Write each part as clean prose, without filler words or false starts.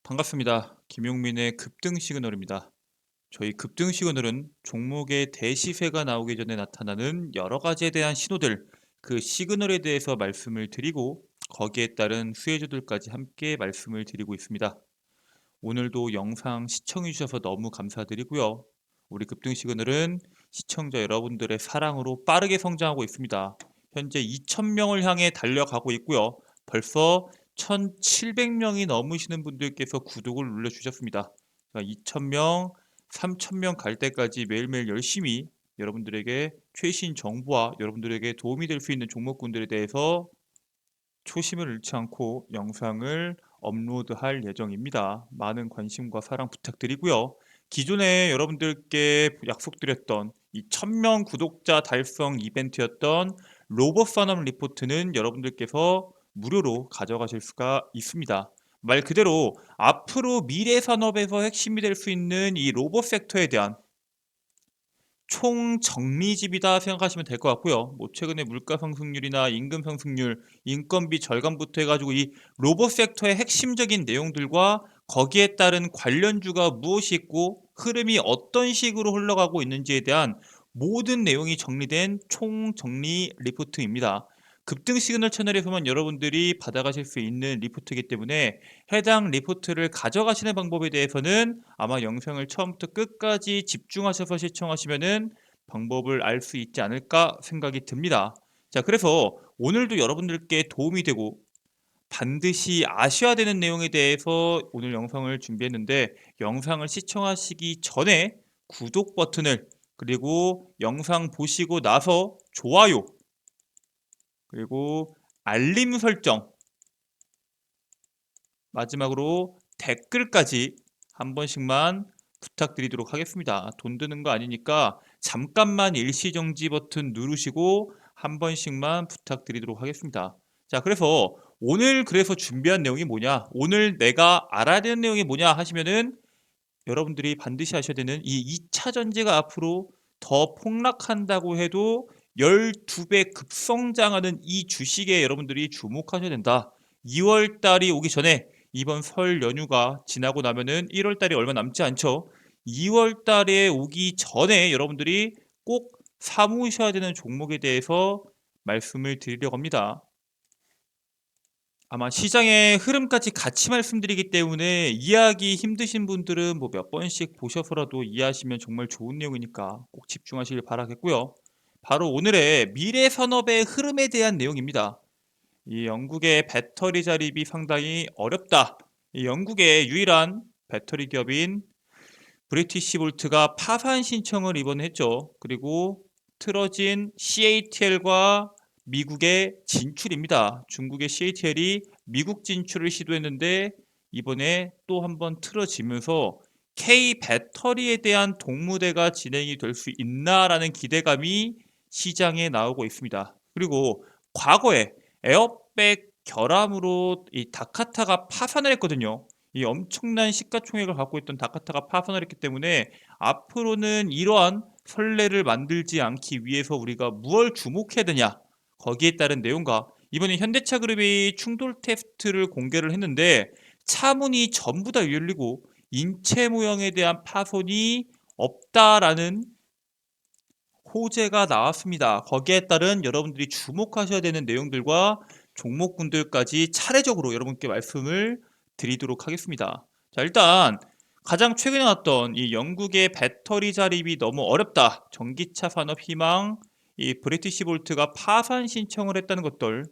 반갑습니다. 김용민의 급등 시그널입니다. 저희 급등 시그널은 종목의 대시세가 나오기 전에 나타나는 여러 가지에 대한 신호들, 그 시그널에 대해서 말씀을 드리고 거기에 따른 수혜주들까지 함께 말씀을 드리고 있습니다. 오늘도 영상 시청해 주셔서 너무 감사드리고요. 우리 급등 시그널은 시청자 여러분들의 사랑으로 빠르게 성장하고 있습니다. 현재 2,000명을 향해 달려가고 있고요. 벌써 1,700명이 넘으시는 분들께서 구독을 눌러주셨습니다. 2,000명, 3,000명 갈 때까지 매일매일 열심히 여러분들에게 최신 정보와 여러분들에게 도움이 될 수 있는 종목군들에 대해서 초심을 잃지 않고 영상을 업로드할 예정입니다. 많은 관심과 사랑 부탁드리고요. 기존에 여러분들께 약속드렸던 이 1000명 구독자 달성 이벤트였던 로봇 산업 리포트는 여러분들께서 무료로 가져가실 수가 있습니다. 말 그대로 앞으로 미래 산업에서 핵심이 될 수 있는 이 로봇 섹터에 대한 총정리집이다 생각하시면 될 것 같고요. 뭐 최근에 물가 상승률이나 임금 상승률, 인건비 절감부터 해가지고 이 로봇 섹터의 핵심적인 내용들과 거기에 따른 관련주가 무엇이 있고 흐름이 어떤 식으로 흘러가고 있는지에 대한 모든 내용이 정리된 총정리 리포트입니다. 급등 시그널 채널에서만 여러분들이 받아가실 수 있는 리포트이기 때문에 해당 리포트를 가져가시는 방법에 대해서는 아마 영상을 처음부터 끝까지 집중하셔서 시청하시면은 방법을 알 수 있지 않을까 생각이 듭니다. 자, 그래서 오늘도 여러분들께 도움이 되고 반드시 아셔야 되는 내용에 대해서 오늘 영상을 준비했는데 영상을 시청하시기 전에 구독 버튼을 그리고 영상 보시고 나서 좋아요 그리고 알림 설정 마지막으로 댓글까지 한 번씩만 부탁드리도록 하겠습니다. 돈 드는 거 아니니까 잠깐만 일시정지 버튼 누르시고 한 번씩만 부탁드리도록 하겠습니다. 자, 그래서 오늘 준비한 내용이 뭐냐? 오늘 내가 알아야 되는 내용이 뭐냐 하시면은 여러분들이 반드시 하셔야 되는 이 2차 전지가 앞으로 더 폭락한다고 해도 12배 급성장하는 이 주식에 여러분들이 주목하셔야 된다. 2월 달이 오기 전에 이번 설 연휴가 지나고 나면은 1월 달이 얼마 남지 않죠. 2월 달에 오기 전에 여러분들이 꼭 사모으셔야 되는 종목에 대해서 말씀을 드리려고 합니다. 아마 시장의 흐름까지 같이 말씀드리기 때문에 이해하기 힘드신 분들은 뭐 몇 번씩 보셔서라도 이해하시면 정말 좋은 내용이니까 꼭 집중하시길 바라겠고요. 바로 오늘의 미래 산업의 흐름에 대한 내용입니다. 이 영국의 배터리 자립이 상당히 어렵다. 이 영국의 유일한 배터리 기업인 브리티시 볼트가 파산 신청을 이번에 했죠. 그리고 틀어진 CATL과 미국의 진출입니다. 중국의 CATL이 미국 진출을 시도했는데 이번에 또 한번 틀어지면서 K 배터리에 대한 동무대가 진행이 될 수 있나라는 기대감이 시장에 나오고 있습니다. 그리고 과거에 에어백 결함으로 이 다카타가 파산을 했거든요. 이 엄청난 시가총액을 갖고 있던 다카타가 파산을 했기 때문에 앞으로는 이러한 선례를 만들지 않기 위해서 우리가 무엇을 주목해야 되냐 거기에 따른 내용과 이번에 현대차 그룹이 충돌 테스트를 공개를 했는데 차문이 전부 다 열리고 인체 모형에 대한 파손이 없다라는 호재가 나왔습니다. 거기에 따른 여러분들이 주목하셔야 되는 내용들과 종목군들까지 차례적으로 여러분께 말씀을 드리도록 하겠습니다. 자, 일단 가장 최근에 나왔던 이 영국의 배터리 자립이 너무 어렵다. 전기차 산업 희망, 이 브리티시 볼트가 파산 신청을 했다는 것들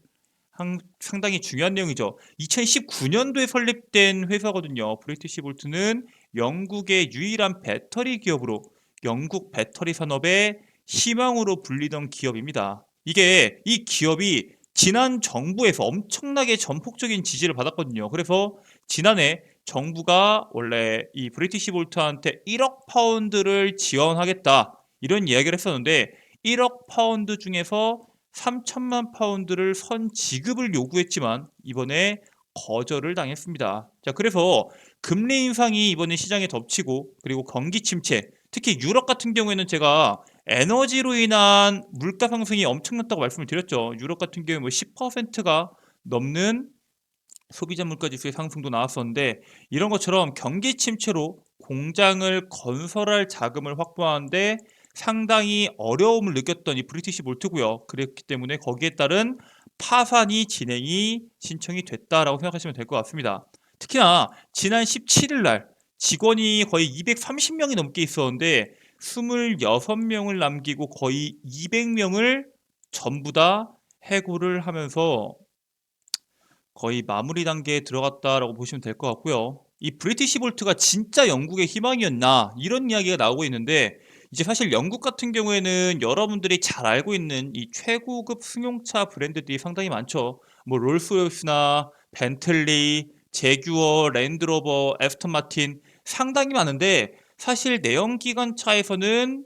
상당히 중요한 내용이죠. 2019년도에 설립된 회사거든요. 브리티시 볼트는 영국의 유일한 배터리 기업으로 영국 배터리 산업의 희망으로 불리던 기업입니다. 이 기업이 지난 정부에서 엄청나게 전폭적인 지지를 받았거든요. 그래서 지난해 정부가 원래 이 브리티시 볼트한테 1억 파운드를 지원하겠다 이런 이야기를 했었는데 1억 파운드 중에서 3천만 파운드를 선 지급을 요구했지만 이번에 거절을 당했습니다. 자, 그래서 금리 인상이 이번에 시장에 덮치고 그리고 경기 침체, 특히 유럽 같은 경우에는 제가 에너지로 인한 물가 상승이 엄청났다고 말씀을 드렸죠. 유럽 같은 경우에 뭐 10%가 넘는 소비자 물가지수의 상승도 나왔었는데 이런 것처럼 경기 침체로 공장을 건설할 자금을 확보하는데 상당히 어려움을 느꼈던 이 브리티시 볼트고요. 그랬기 때문에 거기에 따른 파산이 진행이 신청이 됐다라고 생각하시면 될 것 같습니다. 특히나 지난 17일 날 직원이 거의 230명이 넘게 있었는데 26명을 남기고 거의 200명을 전부 다 해고를 하면서 거의 마무리 단계에 들어갔다라고 보시면 될 것 같고요. 이 브리티시 볼트가 진짜 영국의 희망이었나 이런 이야기가 나오고 있는데 이제 사실 영국 같은 경우에는 여러분들이 잘 알고 있는 이 최고급 승용차 브랜드들이 상당히 많죠. 뭐 롤스로이스나 벤틀리, 제규어, 랜드로버, 에스턴 마틴 상당히 많은데 사실 내연기관차에서는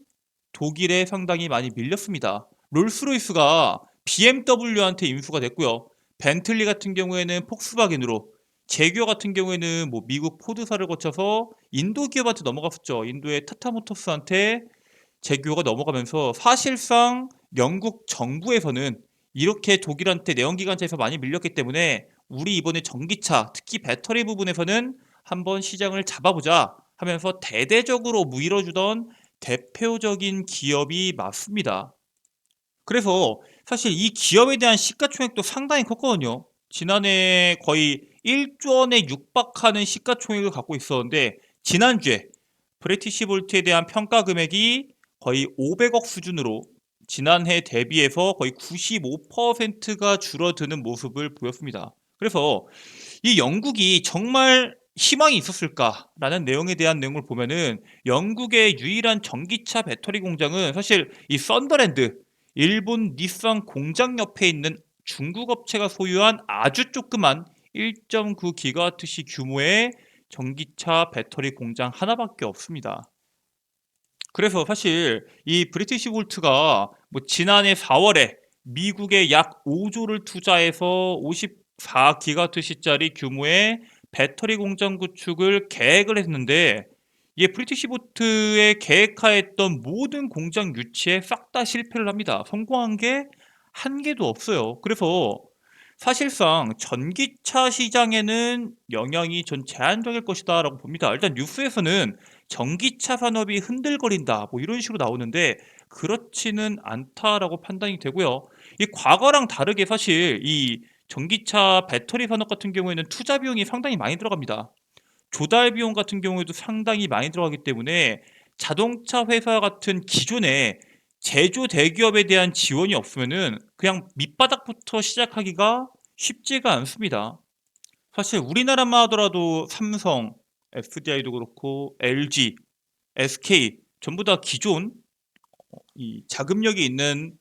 독일에 상당히 많이 밀렸습니다. 롤스로이스가 BMW한테 인수가 됐고요. 벤틀리 같은 경우에는 폭스바겐으로, 제규어 같은 경우에는 뭐 미국 포드사를 거쳐서 인도 기업한테 넘어갔었죠. 인도의 타타모터스한테 제규어가 넘어가면서 사실상 영국 정부에서는 이렇게 독일한테 내연기관차에서 많이 밀렸기 때문에 우리 이번에 전기차, 특히 배터리 부분에서는 한번 시장을 잡아보자 하면서 대대적으로 밀어주던 대표적인 기업이 맞습니다. 그래서 사실 이 기업에 대한 시가총액도 상당히 컸거든요. 지난해 거의 1조 원에 육박하는 시가총액을 갖고 있었는데 지난주에 브리티시 볼트에 대한 평가 금액이 거의 500억 수준으로 지난해 대비해서 거의 95%가 줄어드는 모습을 보였습니다. 그래서 이 영국이 정말 희망이 있었을까라는 내용에 대한 내용을 보면은 영국의 유일한 전기차 배터리 공장은 사실 이 썬더랜드 일본 닛산 공장 옆에 있는 중국 업체가 소유한 아주 조그만 1.9 기가와트시 규모의 전기차 배터리 공장 하나밖에 없습니다. 그래서 사실 이 브리티시 볼트가 뭐 지난해 4월에 미국에 약 5조를 투자해서 54 기가와트시짜리 규모의 배터리 공장 구축을 계획을 했는데 이 브리티시 볼트의 계획하였던 모든 공장 유치에 싹 다 실패를 합니다. 성공한 게 한 개도 없어요. 그래서 사실상 전기차 시장에는 영향이 전 제한적일 것이다라고 봅니다. 일단 뉴스에서는 전기차 산업이 흔들거린다 뭐 이런 식으로 나오는데 그렇지는 않다라고 판단이 되고요. 이 과거랑 다르게 사실 이 전기차 배터리 산업 같은 경우에는 투자 비용이 상당히 많이 들어갑니다. 조달 비용 같은 경우에도 상당히 많이 들어가기 때문에 자동차 회사 같은 기존의 제조 대기업에 대한 지원이 없으면은 그냥 밑바닥부터 시작하기가 쉽지가 않습니다. 사실 우리나라만 하더라도 삼성, SDI도 그렇고 LG, SK 전부 다 기존 이 자금력이 있는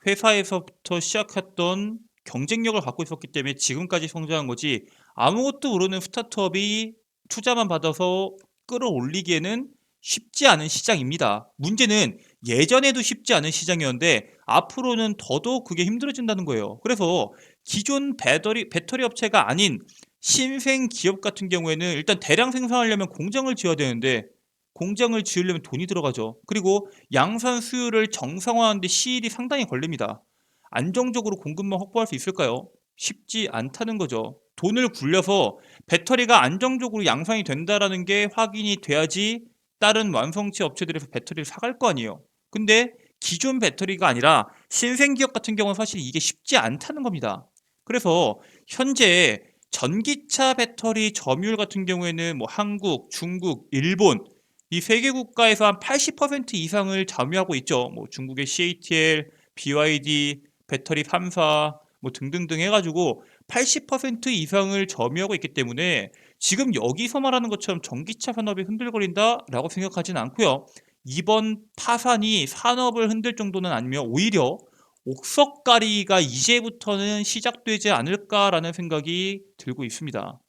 회사에서부터 시작했던 경쟁력을 갖고 있었기 때문에 지금까지 성장한 거지 아무것도 모르는 스타트업이 투자만 받아서 끌어올리기에는 쉽지 않은 시장입니다. 문제는 예전에도 쉽지 않은 시장이었는데 앞으로는 더더욱 그게 힘들어진다는 거예요. 그래서 기존 배터리 업체가 아닌 신생 기업 같은 경우에는 일단 대량 생산하려면 공장을 지어야 되는데 공장을 지으려면 돈이 들어가죠. 그리고 양산 수요를 정상화하는 데 시일이 상당히 걸립니다. 안정적으로 공급만 확보할 수 있을까요? 쉽지 않다는 거죠. 돈을 굴려서 배터리가 안정적으로 양산이 된다라는 게 확인이 돼야지 다른 완성체 업체들에서 배터리를 사갈 거 아니에요. 근데 기존 배터리가 아니라 신생 기업 같은 경우는 사실 이게 쉽지 않다는 겁니다. 그래서 현재 전기차 배터리 점유율 같은 경우에는 뭐 한국, 중국, 일본 이 세 개 국가에서 한 80% 이상을 점유하고 있죠. 뭐 중국의 CATL, BYD, 배터리 3사 뭐 등등등 해가지고 80% 이상을 점유하고 있기 때문에 지금 여기서 말하는 것처럼 전기차 산업이 흔들거린다라고 생각하지는 않고요. 이번 파산이 산업을 흔들 정도는 아니면 오히려 옥석가리가 이제부터는 시작되지 않을까라는 생각이 들고 있습니다.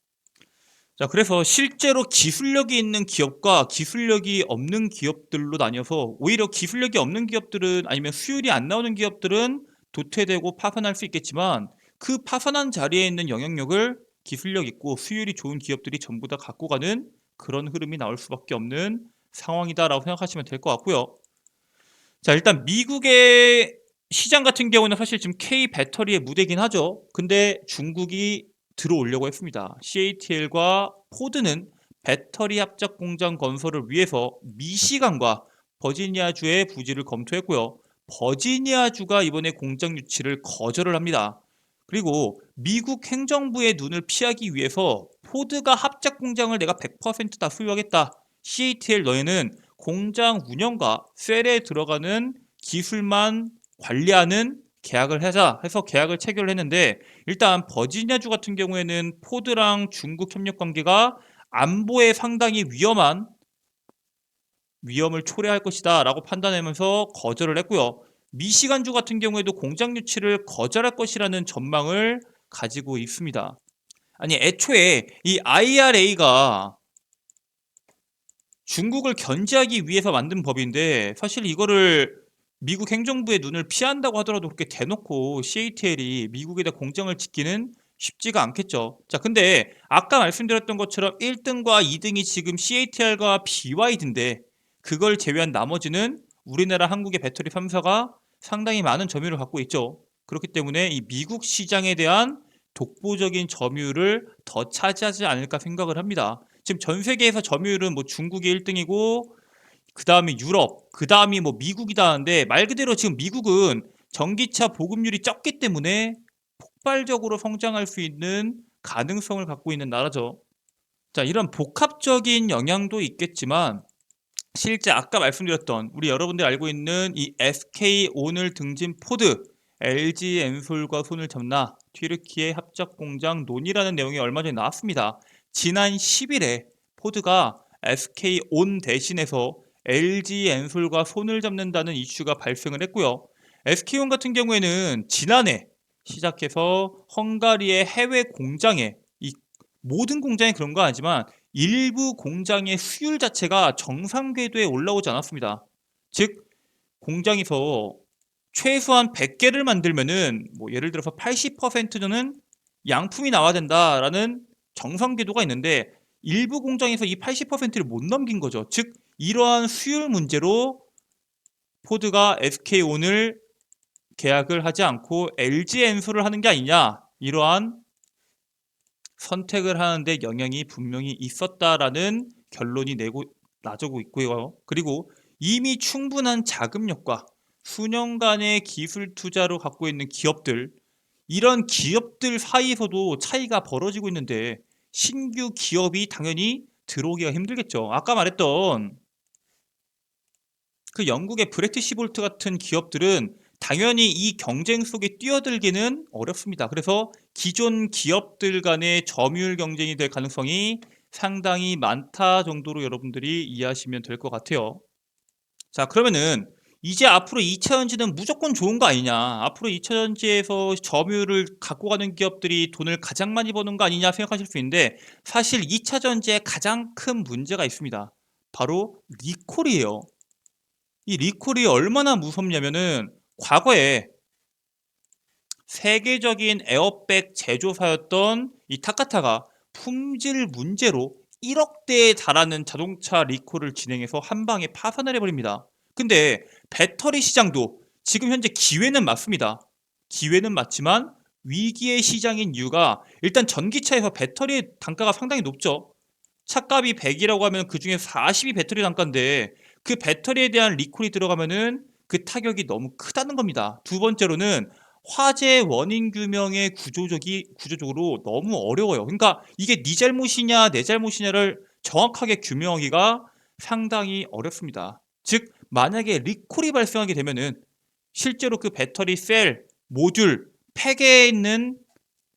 자, 그래서 실제로 기술력이 있는 기업과 기술력이 없는 기업들로 나뉘어서 오히려 기술력이 없는 기업들은 아니면 수율이 안 나오는 기업들은 도태되고 파산할 수 있겠지만 그 파산한 자리에 있는 영향력을 기술력 있고 수율이 좋은 기업들이 전부 다 갖고 가는 그런 흐름이 나올 수밖에 없는 상황이다라고 생각하시면 될 것 같고요. 자, 일단 미국의 시장 같은 경우는 사실 지금 K 배터리의 무대긴 하죠. 근데 중국이 들어오려고 했습니다. CATL과 포드는 배터리 합작 공장 건설을 위해서 미시간과 버지니아주의 부지를 검토했고요. 버지니아주가 이번에 공장 유치를 거절을 합니다. 그리고 미국 행정부의 눈을 피하기 위해서 포드가 합작 공장을 내가 100%다 소유하겠다. CATL 너희는 공장 운영과 셀에 들어가는 기술만 관리하는 계약을 하자 해서 계약을 체결을 했는데, 일단 버지니아주 같은 경우에는 포드랑 중국 협력 관계가 안보에 상당히 위험을 초래할 것이다 라고 판단하면서 거절을 했고요. 미시간주 같은 경우에도 공장 유치를 거절할 것이라는 전망을 가지고 있습니다. 아니, 애초에 이 IRA가 중국을 견제하기 위해서 만든 법인데, 사실 이거를 미국 행정부의 눈을 피한다고 하더라도 그렇게 대놓고 CATL이 미국에다 공장을 짓기는 쉽지가 않겠죠. 자, 근데 아까 말씀드렸던 것처럼 1등과 2등이 지금 CATL과 BYD인데, 그걸 제외한 나머지는 우리나라 한국의 배터리 3사가 상당히 많은 점유율을 갖고 있죠. 그렇기 때문에 이 미국 시장에 대한 독보적인 점유율을 더 차지하지 않을까 생각을 합니다. 지금 전 세계에서 점유율은 뭐 중국이 1등이고 그 다음에 유럽, 그 다음이 뭐 미국이다 하는데, 말 그대로 지금 미국은 전기차 보급률이 적기 때문에 폭발적으로 성장할 수 있는 가능성을 갖고 있는 나라죠. 자, 이런 복합적인 영향도 있겠지만 실제 아까 말씀드렸던 우리 여러분들 알고 있는 이 SK온을 등진 포드, LG 엔솔과 손을 잡나 튀르키예 합작 공장 논의라는 내용이 얼마 전에 나왔습니다. 지난 10일에 포드가 SK온 대신해서 LG 엔솔과 손을 잡는다는 이슈가 발생을 했고요. SK온 같은 경우에는 지난해 시작해서 헝가리의 해외 공장에, 이 모든 공장이 그런 거 아니지만 일부 공장의 수율 자체가 정상 궤도에 올라오지 않았습니다. 즉 공장에서 최소한 100개를 만들면은 뭐 예를 들어서 80%는 양품이 나와야 된다라는 정상 궤도가 있는데, 일부 공장에서 이 80%를 못 넘긴 거죠. 즉 이러한 수율 문제로 포드가 SK온을 계약을 하지 않고 LG 엔솔을 하는 게 아니냐, 이러한 선택을 하는데 영향이 분명히 있었다라는 결론이 나오고 있고요. 그리고 이미 충분한 자금력과 수년간의 기술 투자로 갖고 있는 기업들, 이런 기업들 사이에서도 차이가 벌어지고 있는데 신규 기업이 당연히 들어오기가 힘들겠죠. 아까 말했던 그 영국의 브래티시볼트 같은 기업들은 당연히 이 경쟁 속에 뛰어들기는 어렵습니다. 그래서 기존 기업들 간의 점유율 경쟁이 될 가능성이 상당히 많다 정도로 여러분들이 이해하시면 될 것 같아요. 자, 그러면은 이제 앞으로 2차 전지는 무조건 좋은 거 아니냐, 앞으로 2차 전지에서 점유율을 갖고 가는 기업들이 돈을 가장 많이 버는 거 아니냐 생각하실 수 있는데, 사실 2차 전지에 가장 큰 문제가 있습니다. 바로 리콜이에요. 이 리콜이 얼마나 무섭냐면은, 과거에 세계적인 에어백 제조사였던 이 타카타가 품질 문제로 1억대에 달하는 자동차 리콜을 진행해서 한 방에 파산을 해버립니다. 근데 배터리 시장도 지금 현재 기회는 맞습니다. 기회는 맞지만 위기의 시장인 이유가, 일단 전기차에서 배터리 단가가 상당히 높죠. 차값이 100이라고 하면 그 중에 40이 배터리 단가인데, 그 배터리에 대한 리콜이 들어가면은 그 타격이 너무 크다는 겁니다. 두 번째로는 화재 원인 규명의 구조적으로 너무 어려워요. 그러니까 이게 네 잘못이냐 내 잘못이냐를 정확하게 규명하기가 상당히 어렵습니다. 즉 만약에 리콜이 발생하게 되면은 실제로 그 배터리 셀, 모듈, 팩에 있는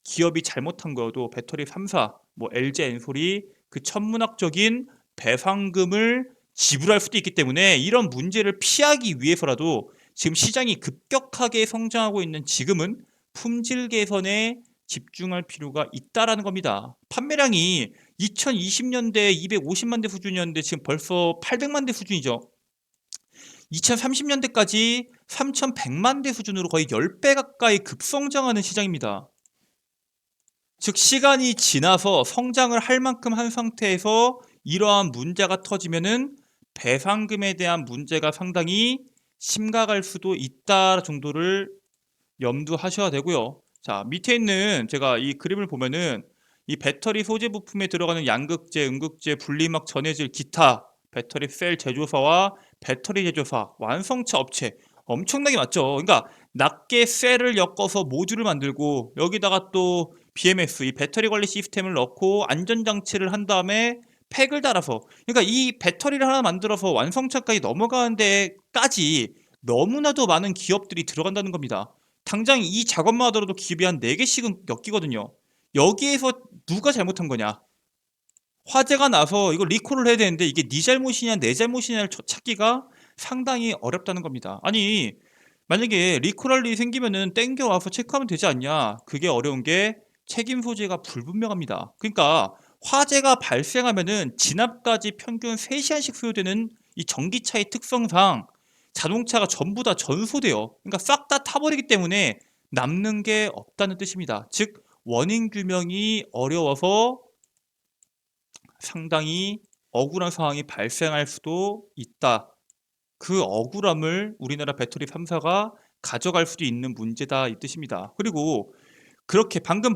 기업이 잘못한 거여도 배터리 3사, 뭐 LG 엔솔이 그 천문학적인 배상금을 지불할 수도 있기 때문에, 이런 문제를 피하기 위해서라도 지금 시장이 급격하게 성장하고 있는 지금은 품질 개선에 집중할 필요가 있다라는 겁니다. 판매량이 2020년대 250만 대 수준이었는데 지금 벌써 800만 대 수준이죠. 2030년대까지 3100만 대 수준으로 거의 10배 가까이 급성장하는 시장입니다. 즉 시간이 지나서 성장을 할 만큼 한 상태에서 이러한 문제가 터지면은 배상금에 대한 문제가 상당히 심각할 수도 있다 정도를 염두하셔야 되고요. 자, 밑에 있는 제가 이 그림을 보면은 이 배터리 소재 부품에 들어가는 양극재, 음극재, 분리막, 전해질, 기타, 배터리 셀 제조사와 배터리 제조사, 완성차 업체 엄청나게 많죠. 그러니까 낱개 셀을 엮어서 모듈을 만들고 여기다가 또 BMS, 이 배터리 관리 시스템을 넣고 안전장치를 한 다음에 팩을 달아서 그러니까 이 배터리를 하나 만들어서 완성차까지 넘어가는 데까지 너무나도 많은 기업들이 들어간다는 겁니다. 당장 이 작업만 하더라도 기업이 한 4개씩은 엮이거든요. 여기에서 누가 잘못한 거냐? 화재가 나서 이거 리콜을 해야 되는데 이게 네 잘못이냐 내 잘못이냐를 찾기가 상당히 어렵다는 겁니다. 아니 만약에 리콜할 일이 생기면은 땡겨와서 체크하면 되지 않냐? 그게 어려운 게 책임 소재가 불분명합니다. 그러니까 화재가 발생하면은 진압까지 평균 3시간씩 소요되는 이 전기차의 특성상 자동차가 전부 다 전소돼요. 그러니까 싹 다 타버리기 때문에 남는 게 없다는 뜻입니다. 즉 원인 규명이 어려워서 상당히 억울한 상황이 발생할 수도 있다. 그 억울함을 우리나라 배터리 3사가 가져갈 수도 있는 문제다 이 뜻입니다. 그리고 그렇게 방금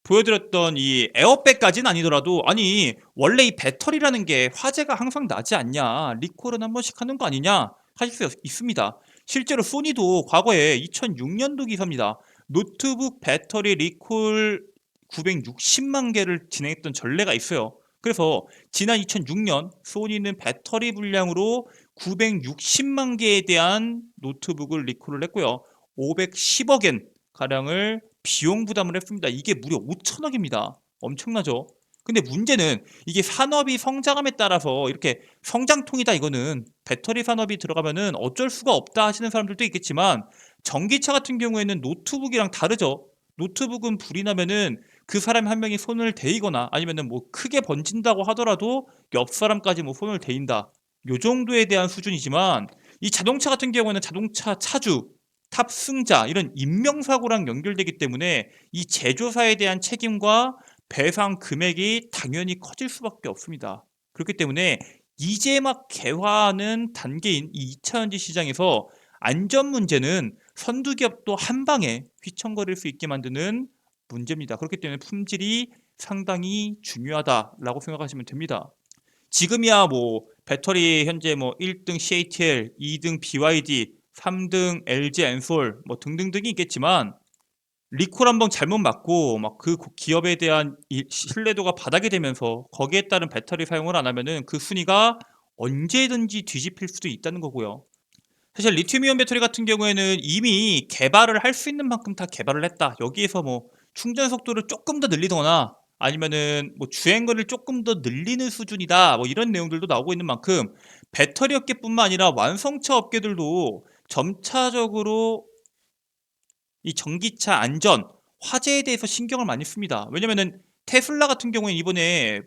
보여드렸던 이 에어백까지는 아니더라도 아니 원래 이 배터리라는 게 화재가 항상 나지 않냐 리콜은 한 번씩 하는 거 아니냐 하실 수 있습니다. 실제로 소니도 과거에 2006년도 기사입니다. 노트북 배터리 리콜 960만 개를 진행했던 전례가 있어요. 그래서 지난 2006년 소니는 배터리 불량으로 960만 개에 대한 노트북을 리콜을 했고요. 510억엔 가량을 비용 부담을 했습니다. 이게 무려 5천억입니다. 엄청나죠? 근데 문제는 이게 산업이 성장함에 따라서 이렇게 성장통이다 이거는 배터리 산업이 들어가면은 어쩔 수가 없다 하시는 사람들도 있겠지만 전기차 같은 경우에는 노트북이랑 다르죠. 노트북은 불이 나면은 그 사람 한 명이 손을 대이거나 아니면은 뭐 크게 번진다고 하더라도 옆 사람까지 뭐 손을 대인다. 요 정도에 대한 수준이지만 이 자동차 같은 경우에는 자동차 차주 탑승자 이런 인명사고랑 연결되기 때문에 이 제조사에 대한 책임과 배상 금액이 당연히 커질 수밖에 없습니다. 그렇기 때문에 이제 막 개화하는 단계인 이 2차전지 시장에서 안전 문제는 선두기업도 한 방에 휘청거릴 수 있게 만드는 문제입니다. 그렇기 때문에 품질이 상당히 중요하다라고 생각하시면 됩니다. 지금이야 뭐 배터리 현재 뭐 1등 CATL, 2등 BYD, 3등 LG 엔솔 뭐 등등등이 있겠지만 리콜 한번 잘못 맞고 막 그 기업에 대한 신뢰도가 바닥이 되면서 거기에 따른 배터리 사용을 안 하면은 그 순위가 언제든지 뒤집힐 수도 있다는 거고요. 사실 리튬이온 배터리 같은 경우에는 이미 개발을 할 수 있는 만큼 다 개발을 했다. 여기에서 뭐 충전 속도를 조금 더 늘리거나 아니면은 뭐 주행거리를 조금 더 늘리는 수준이다. 뭐 이런 내용들도 나오고 있는 만큼 배터리 업계뿐만 아니라 완성차 업계들도 점차적으로 이 전기차 안전, 화재에 대해서 신경을 많이 씁니다. 왜냐면은 테슬라 같은 경우에 이번에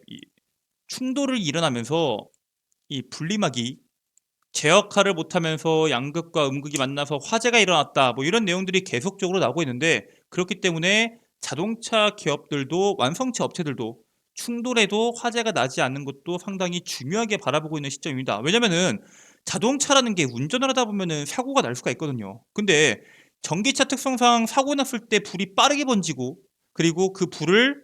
충돌을 일어나면서 이 분리막이 제어카를 못하면서 양극과 음극이 만나서 화재가 일어났다. 뭐 이런 내용들이 계속적으로 나오고 있는데 그렇기 때문에 자동차 기업들도 완성차 업체들도 충돌에도 화재가 나지 않는 것도 상당히 중요하게 바라보고 있는 시점입니다. 왜냐면은 자동차라는 게 운전을 하다 보면은 사고가 날 수가 있거든요. 근데 전기차 특성상 사고 났을 때 불이 빠르게 번지고 그리고 그 불을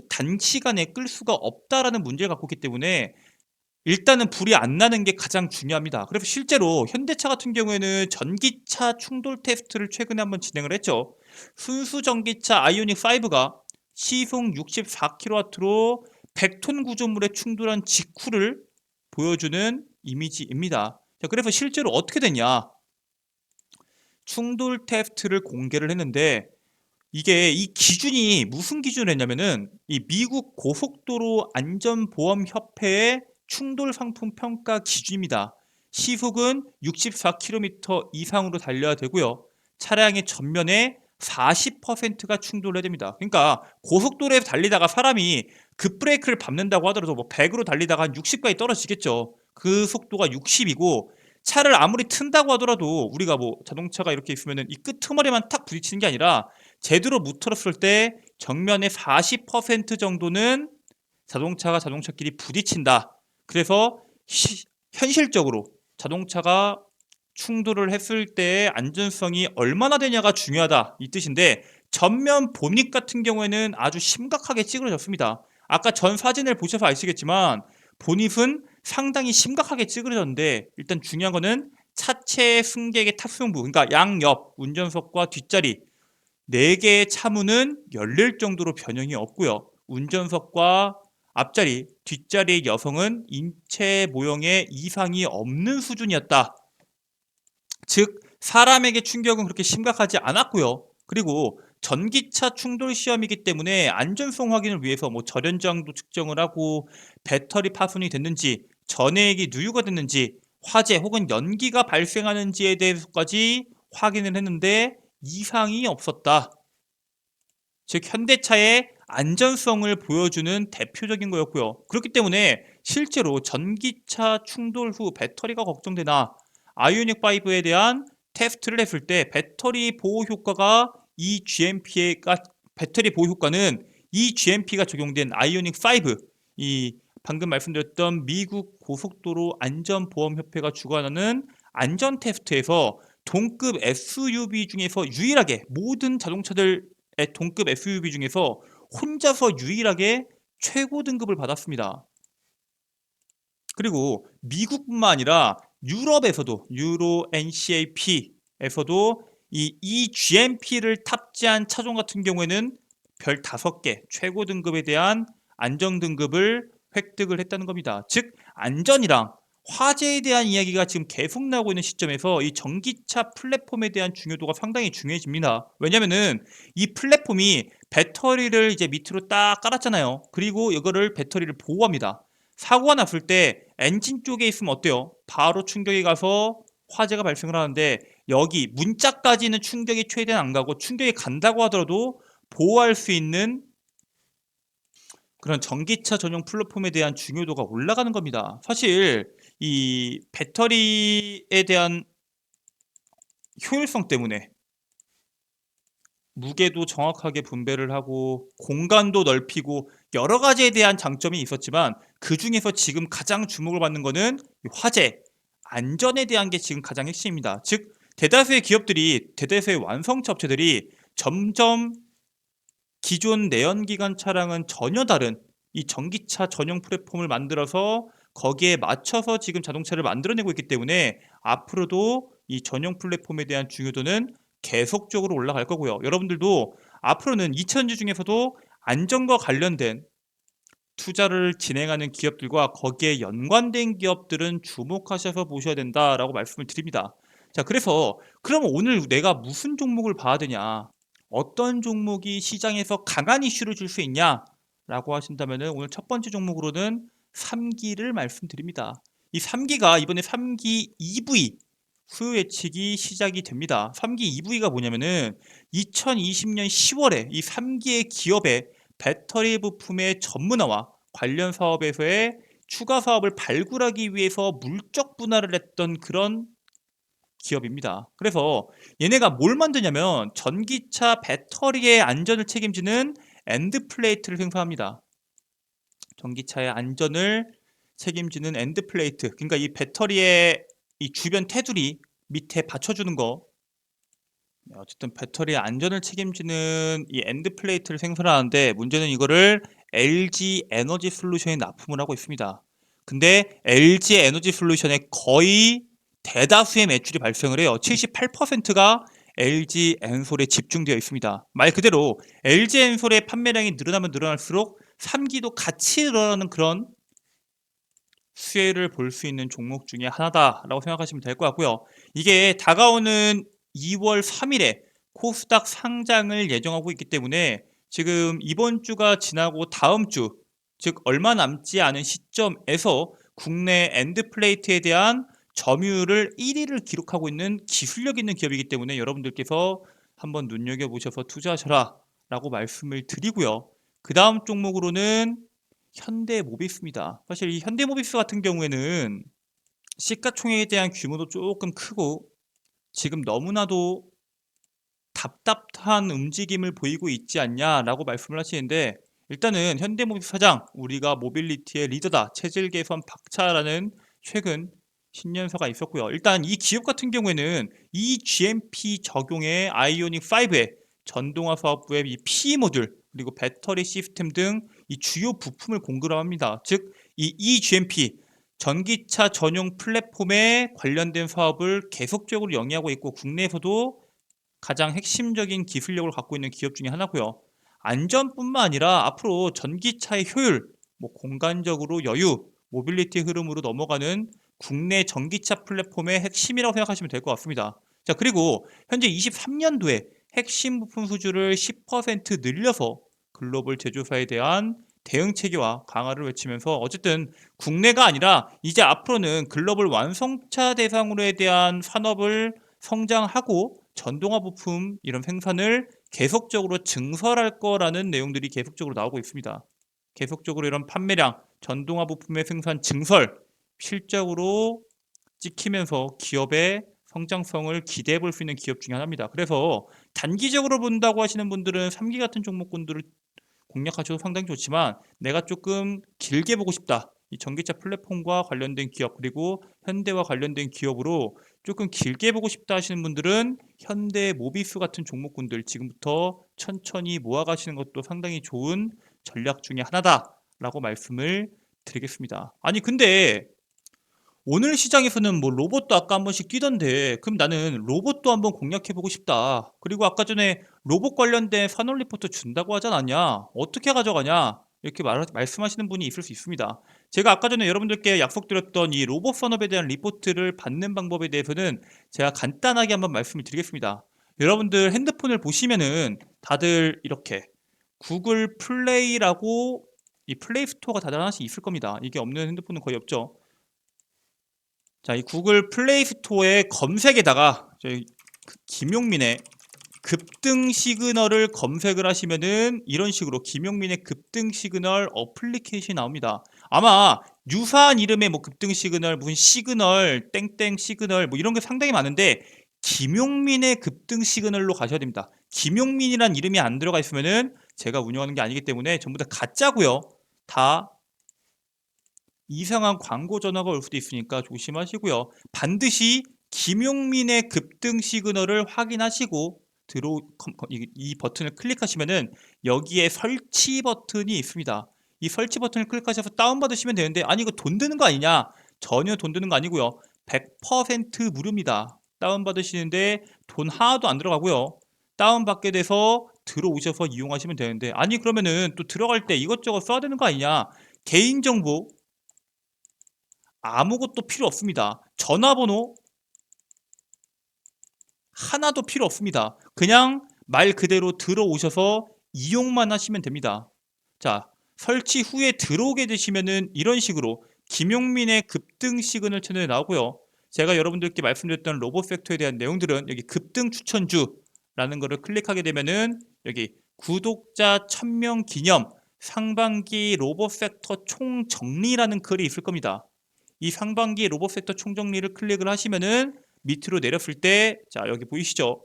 단시간에 끌 수가 없다라는 문제를 갖고 있기 때문에 일단은 불이 안 나는 게 가장 중요합니다. 그래서 실제로 현대차 같은 경우에는 전기차 충돌 테스트를 최근에 한번 진행을 했죠. 순수 전기차 아이오닉 5가 시속 64kW로 100톤 구조물에 충돌한 직후를 보여주는 이미지입니다. 자, 그래서 실제로 어떻게 되냐? 충돌 테스트를 공개를 했는데 이게 이 기준이 무슨 기준을 했냐면은 이 미국 고속도로 안전보험협회의 충돌 상품 평가 기준입니다. 시속은 64km 이상으로 달려야 되고요. 차량의 전면에 40%가 충돌해야 됩니다. 그러니까 고속도로에서 달리다가 사람이 급브레이크를 밟는다고 하더라도 뭐 100으로 달리다가 한 60까지 떨어지겠죠. 그 속도가 60이고 차를 아무리 튼다고 하더라도 우리가 뭐 자동차가 이렇게 있으면은 이 끄트머리만 탁 부딪히는 게 아니라 제대로 무틀었을 때 정면의 40% 정도는 자동차가 자동차끼리 부딪힌다. 그래서 현실적으로 자동차가 충돌을 했을 때의 안전성이 얼마나 되냐가 중요하다 이 뜻인데 전면 보닛 같은 경우에는 아주 심각하게 찌그러졌습니다. 아까 전 사진을 보셔서 아시겠지만 보닛은 상당히 심각하게 찌그러졌는데, 일단 중요한 거는 차체 승객의 탑승부, 그러니까 양옆 운전석과 뒷자리 4개의 차문은 열릴 정도로 변형이 없고요. 운전석과 앞자리, 뒷자리의 여성은 인체 모형에 이상이 없는 수준이었다. 즉 사람에게 충격은 그렇게 심각하지 않았고요. 그리고 전기차 충돌 시험이기 때문에 안전성 확인을 위해서 뭐 절연장도 측정을 하고 배터리 파손이 됐는지, 전해액이 누유가 됐는지, 화재 혹은 연기가 발생하는지에 대해서까지 확인을 했는데 이상이 없었다. 즉 현대차의 안전성을 보여주는 대표적인 거였고요. 그렇기 때문에 실제로 전기차 충돌 후 배터리가 걱정되나 아이오닉 5에 대한 테스트를 했을 때 배터리 보호 효과가 이 GMP의 배터리 보호 효과는 이 GMP가 적용된 아이오닉 5, 이 방금 말씀드렸던 미국 고속도로 안전보험협회가 주관하는 안전 테스트에서 동급 SUV 중에서 유일하게, 모든 자동차들 동급 SUV 중에서 혼자서 유일하게 최고 등급을 받았습니다. 그리고 미국뿐만 아니라 유럽에서도, 유로 NCAP에서도 이 EGMP를 탑재한 차종 같은 경우에는 별 5개 최고 등급에 대한 안전 등급을 획득을 했다는 겁니다. 즉 안전이랑 화재에 대한 이야기가 지금 계속 나오고 있는 시점에서 이 전기차 플랫폼에 대한 중요도가 상당히 중요해집니다. 왜냐면은 이 플랫폼이 배터리를 이제 밑으로 딱 깔았잖아요. 그리고 이거를 배터리를 보호합니다. 사고가 났을 때 엔진 쪽에 있으면 어때요? 바로 충격이 가서 화재가 발생을 하는데, 여기 문짝까지는 충격이 최대한 안 가고 충격이 간다고 하더라도 보호할 수 있는 그런 전기차 전용 플랫폼에 대한 중요도가 올라가는 겁니다. 사실 이 배터리에 대한 효율성 때문에 무게도 정확하게 분배를 하고 공간도 넓히고 여러 가지에 대한 장점이 있었지만, 그 중에서 지금 가장 주목을 받는 거는 화재, 안전에 대한 게 지금 가장 핵심입니다. 즉 대다수의 기업들이, 대다수의 완성차 업체들이 점점 기존 내연기관 차량은 전혀 다른 이 전기차 전용 플랫폼을 만들어서 거기에 맞춰서 지금 자동차를 만들어내고 있기 때문에 앞으로도 이 전용 플랫폼에 대한 중요도는 계속적으로 올라갈 거고요. 여러분들도 앞으로는 2차전지 중에서도 안전과 관련된 투자를 진행하는 기업들과 거기에 연관된 기업들은 주목하셔서 보셔야 된다라고 말씀을 드립니다. 자, 그래서 그럼 오늘 내가 무슨 종목을 봐야 되냐? 어떤 종목이 시장에서 강한 이슈를 줄 수 있냐라고 하신다면 오늘 첫 번째 종목으로는 3기를 말씀드립니다. 이 3기가 이번에 3기 EV 수요 예측이 시작이 됩니다. 3기 EV가 뭐냐면은 2020년 10월에 이 3기의 기업의 배터리 부품의 전문화와 관련 사업에서의 추가 사업을 발굴하기 위해서 물적 분할을 했던 그런 기업입니다. 그래서 얘네가 뭘 만드냐면 전기차 배터리의 안전을 책임지는 엔드 플레이트를 생산합니다. 전기차의 안전을 책임지는 엔드 플레이트, 그러니까 이 배터리의 이 주변 테두리 밑에 받쳐주는 거, 어쨌든 배터리의 안전을 책임지는 이 엔드 플레이트를 생산하는데, 문제는 이거를 LG 에너지 솔루션에 납품을 하고 있습니다. 근데 LG 에너지 솔루션의 거의 대다수의 매출이 발생을 해요. 78%가 LG 엔솔에 집중되어 있습니다. 말 그대로 LG 엔솔의 판매량이 늘어나면 늘어날수록 3기도 같이 늘어나는 그런 수혜를 볼 수 있는 종목 중에 하나다라고 생각하시면 될 것 같고요. 이게 다가오는 2월 3일에 코스닥 상장을 예정하고 있기 때문에 지금 이번 주가 지나고 다음 주, 즉 얼마 남지 않은 시점에서 국내 엔드플레이트에 대한 점유율을 1위를 기록하고 있는 기술력 있는 기업이기 때문에 여러분들께서 한번 눈여겨보셔서 투자하셔라 라고 말씀을 드리고요. 그 다음 종목으로는 현대모비스입니다. 사실 이 현대모비스 같은 경우에는 시가총액에 대한 규모도 조금 크고 지금 너무나도 답답한 움직임을 보이고 있지 않냐라고 말씀을 하시는데, 일단은 현대모비스 사장, 우리가 모빌리티의 리더다, 체질 개선 박차라는 최근 신년사가 있었고요. 일단 이 기업 같은 경우에는 이 GMP 적용의 아이오닉 5에 전동화 사업부의 이 PE 모듈 그리고 배터리 시스템 등 이 주요 부품을 공급합니다. 즉 이 eGMP 전기차 전용 플랫폼에 관련된 사업을 계속적으로 영위하고 있고 국내에서도 가장 핵심적인 기술력을 갖고 있는 기업 중에 하나고요. 안전뿐만 아니라 앞으로 전기차의 효율, 공간적으로 여유, 모빌리티 흐름으로 넘어가는 국내 전기차 플랫폼의 핵심이라고 생각하시면 될 것 같습니다. 자, 그리고 현재 23년도에 핵심 부품 수주를 10% 늘려서 글로벌 제조사에 대한 대응 체계와 강화를 외치면서 어쨌든 국내가 아니라 이제 앞으로는 글로벌 완성차 대상으로에 대한 산업을 성장하고 전동화 부품 이런 생산을 계속적으로 증설할 거라는 내용들이 계속적으로 나오고 있습니다. 계속적으로 이런 판매량, 전동화 부품의 생산 증설, 실적으로 찍히면서 기업의 성장성을 기대해 볼 수 있는 기업 중에 하나입니다. 그래서 단기적으로 본다고 하시는 분들은 3기 같은 종목군들을 공략하셔도 상당히 좋지만 내가 조금 길게 보고 싶다. 이 전기차 플랫폼과 관련된 기업 그리고 현대와 관련된 기업으로 조금 길게 보고 싶다 하시는 분들은 현대 모비스 같은 종목군들 지금부터 천천히 모아가시는 것도 상당히 좋은 전략 중에 하나다라고 말씀을 드리겠습니다. 아니 근데 오늘 시장에서는 뭐 로봇도 아까 한 번씩 뛰던데 그럼 나는 로봇도 한번 공략해보고 싶다. 그리고 아까 전에 로봇 관련된 산업 리포트 준다고 하지 않았냐? 어떻게 가져가냐? 이렇게 말씀하시는 분이 있을 수 있습니다. 제가 아까 전에 여러분들께 약속드렸던 이 로봇 산업에 대한 리포트를 받는 방법에 대해서는 제가 간단하게 한번 말씀을 드리겠습니다. 여러분들 핸드폰을 보시면은 다들 이렇게 구글 플레이라고 이 플레이 스토어가 다들 하나씩 있을 겁니다. 이게 없는 핸드폰은 거의 없죠. 자, 이 구글 플레이 스토어의 검색에다가 저희 김용민의 급등 시그널을 검색을 하시면은 이런 식으로 김용민의 급등 시그널 어플리케이션이 나옵니다. 아마 유사한 이름의 뭐 급등 시그널, 무슨 시그널, 땡땡 시그널 뭐 이런 게 상당히 많은데 김용민의 급등 시그널로 가셔야 됩니다. 김용민이란 이름이 안 들어가 있으면은 제가 운영하는 게 아니기 때문에 전부 다 가짜고요. 다 이상한 광고 전화가 올 수도 있으니까 조심하시고요. 반드시 김용민의 급등 시그널을 확인하시고 이 버튼을 클릭하시면은 여기에 설치 버튼이 있습니다. 이 설치 버튼을 클릭하셔서 다운받으시면 되는데 아니 이거 돈 드는 거 아니냐? 전혀 돈 드는 거 아니고요. 100% 무료입니다. 다운받으시는데 돈 하나도 안 들어가고요. 다운받게 돼서 들어오셔서 이용하시면 되는데 아니 그러면은 또 들어갈 때 이것저것 써야 되는 거 아니냐? 개인정보 아무것도 필요 없습니다. 전화번호 하나도 필요 없습니다. 그냥 말 그대로 들어오셔서 이용만 하시면 됩니다. 자, 설치 후에 들어오게 되시면은 이런 식으로 김용민의 급등 시그널 채널에 나오고요. 제가 여러분들께 말씀드렸던 로봇팩터에 대한 내용들은 여기 급등 추천주라는 것을 클릭하게 되면은 여기 구독자 1000명 기념 상반기 로봇팩터 총정리라는 글이 있을 겁니다. 이 상반기 로봇 섹터 총정리를 클릭을 하시면은 밑으로 내렸을 때 자 여기 보이시죠?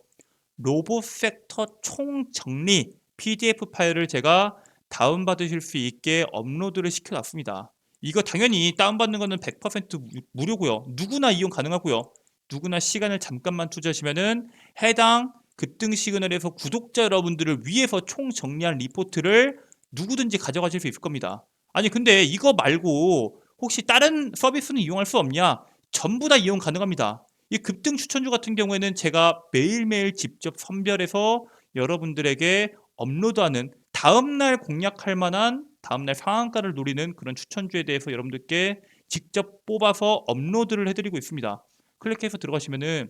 로봇 섹터 총정리 PDF 파일을 제가 다운받으실 수 있게 업로드를 시켜놨습니다. 이거 당연히 다운받는 거는 100% 무료고요. 누구나 이용 가능하고요. 누구나 시간을 잠깐만 투자하시면은 해당 급등 시그널에서 구독자 여러분들을 위해서 총정리한 리포트를 누구든지 가져가실 수 있을 겁니다. 아니 근데 이거 말고 혹시 다른 서비스는 이용할 수 없냐? 전부 다 이용 가능합니다. 이 급등 추천주 같은 경우에는 제가 매일매일 직접 선별해서 여러분들에게 업로드하는 다음날 공략할 만한 다음날 상한가를 노리는 그런 추천주에 대해서 여러분들께 직접 뽑아서 업로드를 해드리고 있습니다. 클릭해서 들어가시면은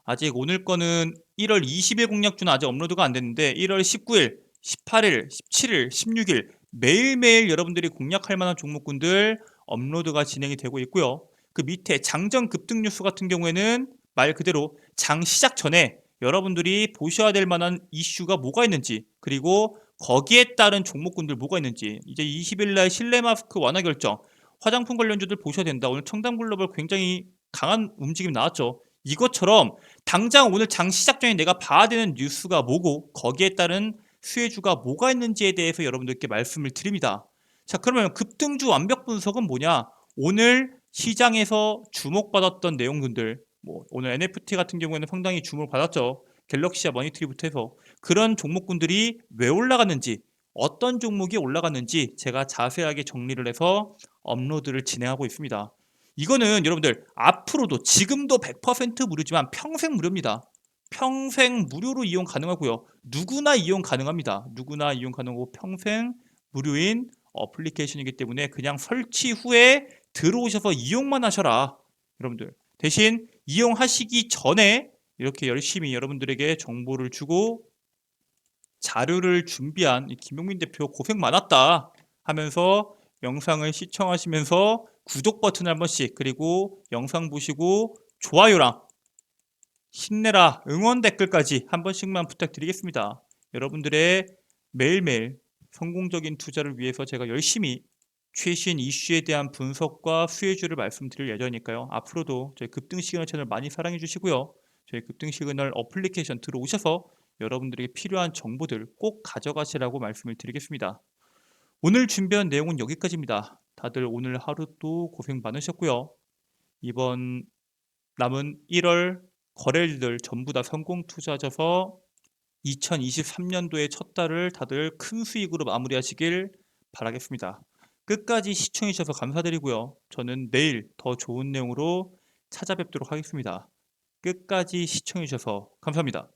아직 오늘 거는 1월 20일 공략주는 아직 업로드가 안 됐는데 1월 19일, 18일, 17일, 16일 매일매일 여러분들이 공략할 만한 종목군들 업로드가 진행이 되고 있고요. 그 밑에 장전 급등 뉴스 같은 경우에는 말 그대로 장 시작 전에 여러분들이 보셔야 될 만한 이슈가 뭐가 있는지 그리고 거기에 따른 종목군들 뭐가 있는지 이제 20일 날 실내 마스크 완화 결정 화장품 관련주들 보셔야 된다. 오늘 청담글로벌 굉장히 강한 움직임 나왔죠. 이것처럼 당장 오늘 장 시작 전에 내가 봐야 되는 뉴스가 뭐고 거기에 따른 수혜주가 뭐가 있는지에 대해서 여러분들께 말씀을 드립니다. 자, 그러면 급등주 완벽 분석은 뭐냐? 오늘 시장에서 주목받았던 내용들, 뭐 오늘 NFT 같은 경우에는 상당히 주목을 받았죠. 갤럭시와 머니투리부터 해서 그런 종목군들이 왜 올라갔는지, 어떤 종목이 올라갔는지 제가 자세하게 정리를 해서 업로드를 진행하고 있습니다. 이거는 여러분들 앞으로도 지금도 100% 무료지만 평생 무료입니다. 평생 무료로 이용 가능하고요. 누구나 이용 가능합니다. 누구나 이용 가능하고 평생 무료인 어플리케이션이기 때문에 그냥 설치 후에 들어오셔서 이용만 하셔라. 여러분들 대신 이용하시기 전에 이렇게 열심히 여러분들에게 정보를 주고 자료를 준비한 이 김용민 대표 고생 많았다 하면서 영상을 시청하시면서 구독 버튼 한 번씩, 그리고 영상 보시고 좋아요랑 힘내라 응원 댓글까지 한 번씩만 부탁드리겠습니다. 여러분들의 매일매일 성공적인 투자를 위해서 제가 열심히 최신 이슈에 대한 분석과 수혜주를 말씀드릴 예정이니까요. 앞으로도 저희 급등 시그널 채널 많이 사랑해 주시고요. 저희 급등 시그널 어플리케이션 들어오셔서 여러분들에게 필요한 정보들 꼭 가져가시라고 말씀을 드리겠습니다. 오늘 준비한 내용은 여기까지입니다. 다들 오늘 하루도 고생 많으셨고요. 이번 남은 1월 거래일들 전부 다 성공 투자하셔서 2023년도의 첫 달을 다들 큰 수익으로 마무리하시길 바라겠습니다. 끝까지 시청해 주셔서 감사드리고요. 저는 내일 더 좋은 내용으로 찾아뵙도록 하겠습니다. 끝까지 시청해 주셔서 감사합니다.